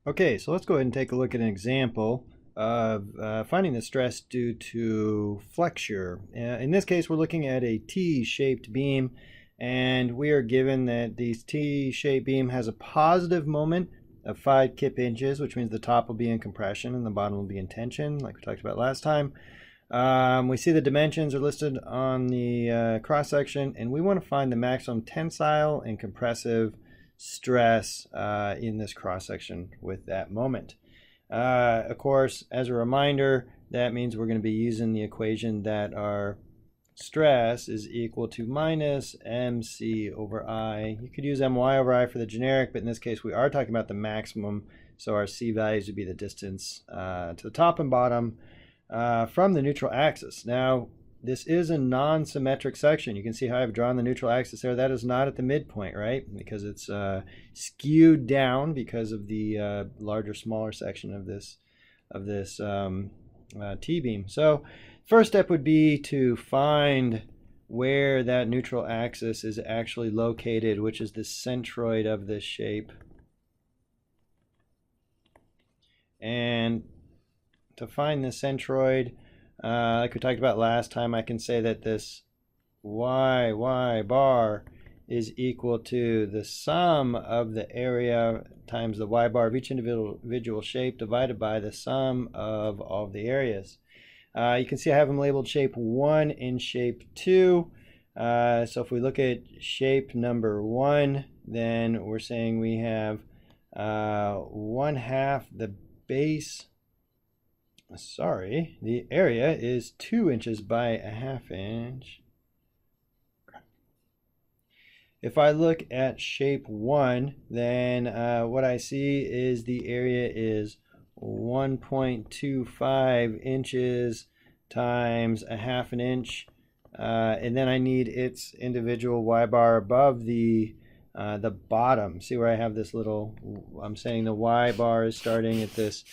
Okay, so let's go ahead and take a look at an example of finding the stress due to flexure. In this case, we're looking at a T-shaped beam, and we are given that this T-shaped beam has a positive moment of 5 kip inches, which means the top will be in compression and the bottom will be in tension, like we talked about last time. We see the dimensions are listed on the cross-section, and we want to find the maximum tensile and compressive stress in this cross-section with that moment. Of course, as a reminder, that means we're going to be using the equation that our stress is equal to minus mc over I. You could use my over I for the generic, but in this case we are talking about the maximum, so our c values would be the distance to the top and bottom from the neutral axis. Now, this is a non-symmetric section. You can see how I've drawn the neutral axis there. That is not at the midpoint, right? Because it's skewed down because of the larger, smaller section of this T-beam. So first step would be to find where that neutral axis is actually located, which is the centroid of this shape. And to find the centroid, like we talked about last time, I can say that this y bar is equal to the sum of the area times the y bar of each individual shape divided by the sum of all of the areas. You can see I have them labeled shape 1 and shape 2. So if we look at shape number 1, then we're saying we have 1/2 the base. Sorry, the area is 2 inches by 1/2 inch. If I look at shape 1, then what I see is the area is 1.25 inches times 1/2 inch, and then I need its individual y bar above the bottom. See where I have this little, I'm saying the y bar is starting at this,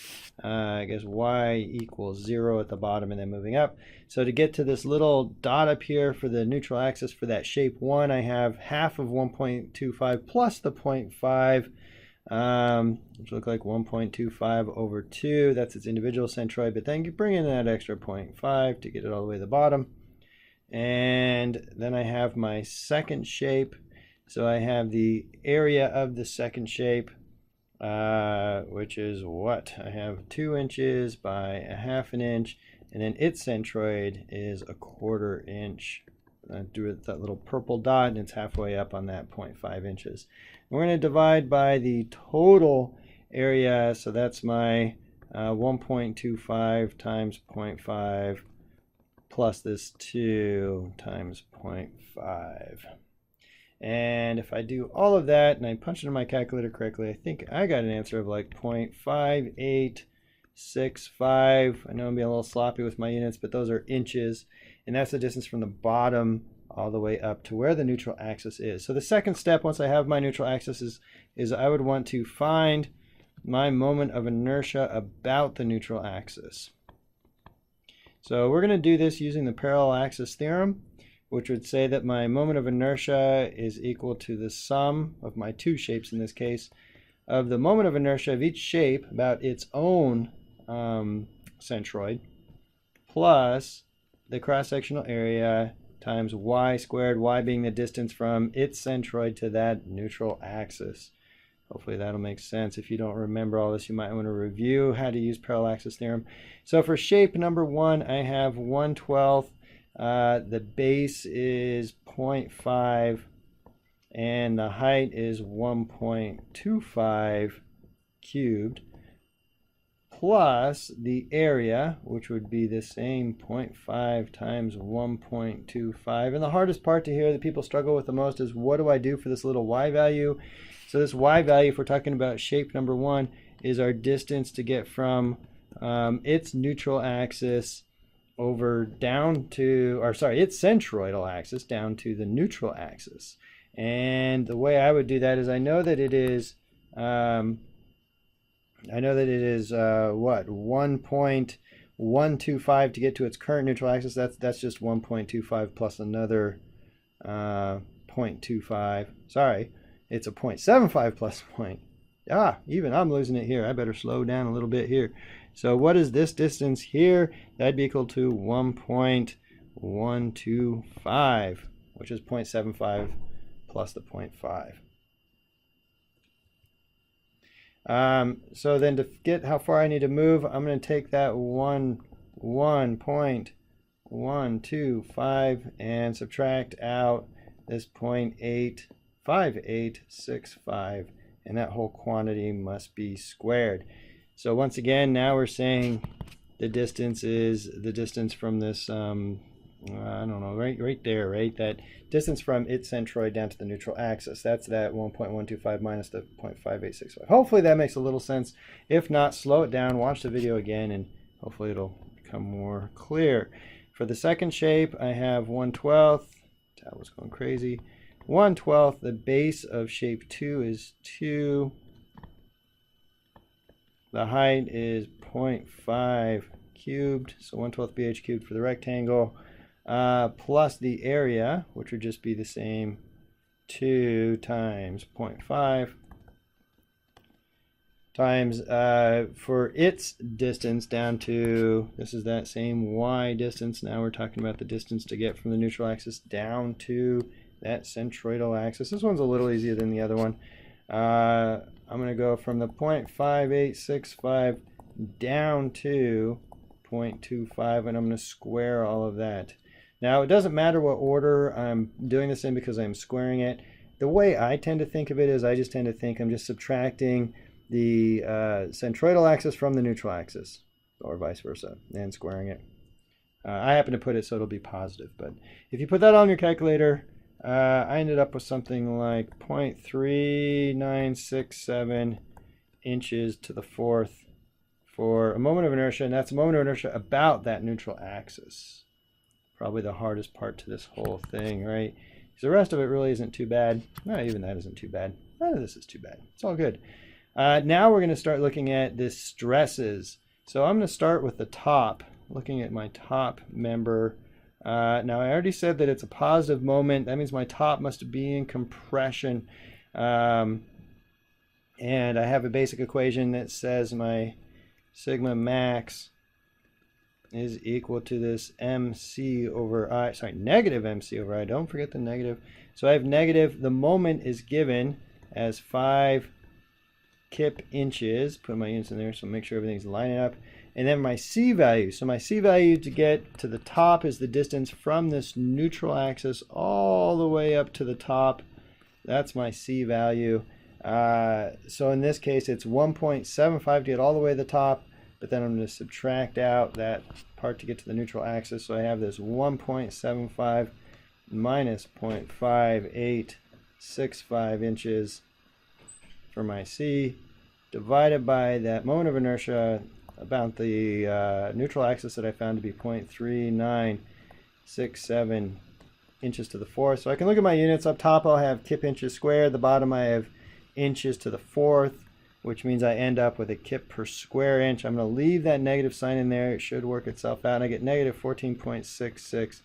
I guess y equals 0 at the bottom and then moving up. So to get to this little dot up here for the neutral axis for that shape 1, I have half of 1.25 plus the 0.5, which look like 1.25 over 2. That's its individual centroid, but then you bring in that extra 0.5 to get it all the way to the bottom. And then I have my second shape. So I have the area of the second shape, which is what? I have 2 inches by 1/2 inch, and then its centroid is 1/4 inch. I drew that little purple dot, and it's halfway up on that 0.5 inches. And we're going to divide by the total area, so that's my 1.25 times 0.5 plus this 2 times 0.5. And if I do all of that and I punch it in my calculator correctly, I think I got an answer of like 0.5865. I know I'm being a little sloppy with my units, but those are inches. And that's the distance from the bottom all the way up to where the neutral axis is. So the second step, once I have my neutral axis, is I would want to find my moment of inertia about the neutral axis. So we're going to do this using the parallel axis theorem, which would say that my moment of inertia is equal to the sum of my two shapes in this case, of the moment of inertia of each shape about its own centroid, plus the cross-sectional area times y squared, y being the distance from its centroid to that neutral axis. Hopefully that'll make sense. If you don't remember all this, you might want to review how to use parallel axis theorem. So for shape number 1, I have 1/12. The base is 0.5 and the height is 1.25 cubed plus the area, which would be the same 0.5 times 1.25. And the hardest part to hear that people struggle with the most is, what do I do for this little y value? So this y value, if we're talking about shape number 1, is our distance to get from its neutral axis over down to, or sorry, its centroidal axis down to the neutral axis. And the way I would do that is I know that it is what, 1.125 to get to its current neutral axis. That's just 1.25 plus another 0.25. Sorry, it's a 0.75 plus Even I'm losing it here. I better slow down a little bit here. So what is this distance here? That'd be equal to 1.125, which is 0.75 plus the 0.5. So then to get how far I need to move, I'm going to take that 1.125 and subtract out this 0.85865, and that whole quantity must be squared. So once again, now we're saying the distance is the distance from this, I don't know, right there, right? That distance from its centroid down to the neutral axis. That's that 1.125 minus the 0.5865. Hopefully that makes a little sense. If not, slow it down, watch the video again, and hopefully it'll become more clear. For the second shape, I have 1/12. That was going crazy. 1/12. The base of shape 2 is 2. The height is 0.5 cubed, so 1/12 bh cubed for the rectangle, plus the area, which would just be the same, 2 times 0.5 times for its distance down to, this is that same y distance. Now we're talking about the distance to get from the neutral axis down to that centroidal axis. This one's a little easier than the other one. I'm going to go from the 0.5865 down to 0.25, and I'm going to square all of that. Now, it doesn't matter what order I'm doing this in because I'm squaring it. The way I tend to think of it is I just tend to think I'm just subtracting the centroidal axis from the neutral axis, or vice versa, and squaring it. I happen to put it so it'll be positive, but if you put that on your calculator, I ended up with something like 0.3967 inches to the fourth for a moment of inertia, and that's a moment of inertia about that neutral axis. Probably the hardest part to this whole thing, right? Because the rest of it really isn't too bad. No, even that isn't too bad. None of this is too bad. It's all good. Now we're going to start looking at the stresses. So I'm going to start with the top, looking at my top member. Now I already said that it's a positive moment. That means my top must be in compression. And I have a basic equation that says my sigma max is equal to this mc over I, sorry, negative mc over I. Don't forget the negative. So I have negative, the moment is given as 5 kip inches. Put my units in there so make sure everything's lining up. And then my C value. So my C value to get to the top is the distance from this neutral axis all the way up to the top. That's my C value. So in this case, it's 1.75 to get all the way to the top, but then I'm going to subtract out that part to get to the neutral axis. So I have this 1.75 minus 0.5865 inches for my C, divided by that moment of inertia about the neutral axis that I found to be 0.3967 inches to the fourth. So I can look at my units. Up top I'll have kip inches squared. The bottom I have inches to the fourth, which means I end up with a kip per square inch. I'm going to leave that negative sign in there. It should work itself out. And I get negative 14.66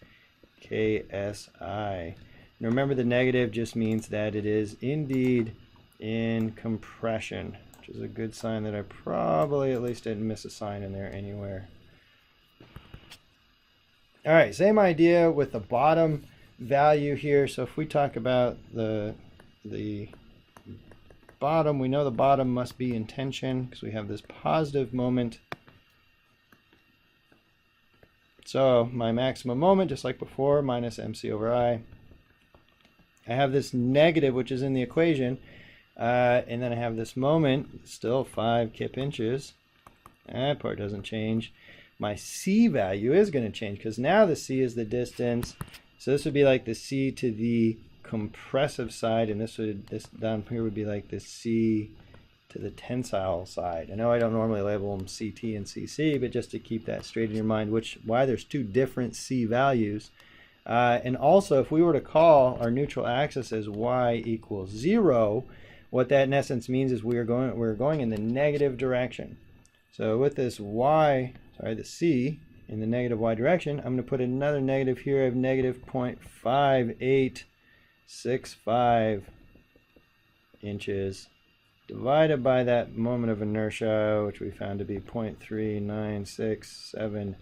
KSI. Now remember, the negative just means that it is indeed in compression, which is a good sign that I probably at least didn't miss a sign in there anywhere. All right, same idea with the bottom value here. So if we talk about the bottom, we know the bottom must be in tension because we have this positive moment. So my maximum moment, just like before, minus mc over I. I have this negative, which is in the equation, and then I have this moment, still 5 kip inches. That part doesn't change. My C value is going to change because now the C is the distance. So this would be like the C to the compressive side, and this down here would be like the C to the tensile side. I know I don't normally label them CT and CC, but just to keep that straight in your mind, why there's two different C values. And also, if we were to call our neutral axis as y equals 0, what that in essence means is we're going in the negative direction. So with this y, the C in the negative y direction, I'm going to put another negative here. I have negative 0.5865 inches divided by that moment of inertia, which we found to be 0.3967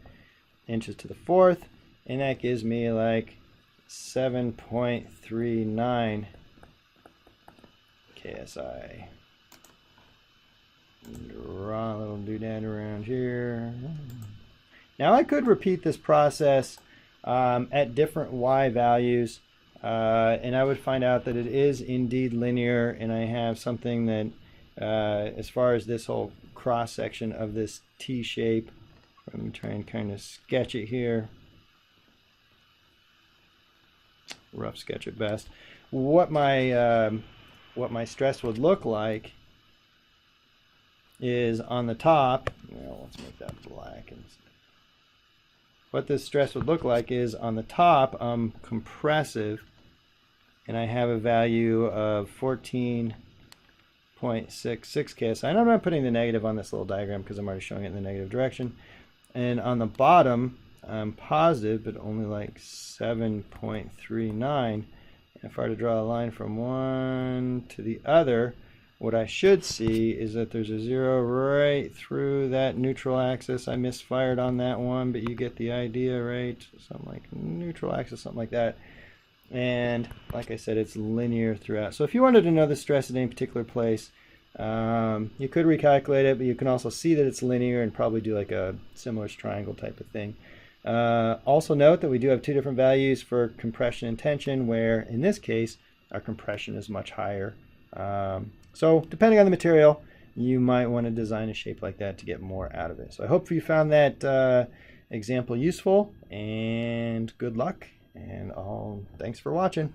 inches to the fourth, and that gives me like 7.39 KSI. Draw a little doodad around here. Now I could repeat this process at different y values, and I would find out that it is indeed linear, and I have something that, as far as this whole cross section of this T shape, let me try and kind of sketch it here. Rough sketch at best. What my stress would look like is on the top. Well, let's make that black instead. What this stress would look like is on the top, I'm compressive, and I have a value of 14.66 KSI. And I'm not putting the negative on this little diagram because I'm already showing it in the negative direction. And on the bottom, I'm positive, but only like 7.39. If I were to draw a line from one to the other, what I should see is that there's a zero right through that neutral axis. I misfired on that one, but you get the idea, right? Something like neutral axis, something like that. And like I said, it's linear throughout. So if you wanted to know the stress at any particular place, you could recalculate it, but you can also see that it's linear and probably do like a similar triangle type of thing. Also note that we do have two different values for compression and tension, where in this case our compression is much higher. So depending on the material, you might want to design a shape like that to get more out of it. So I hope you found that example useful, and good luck, and thanks for watching.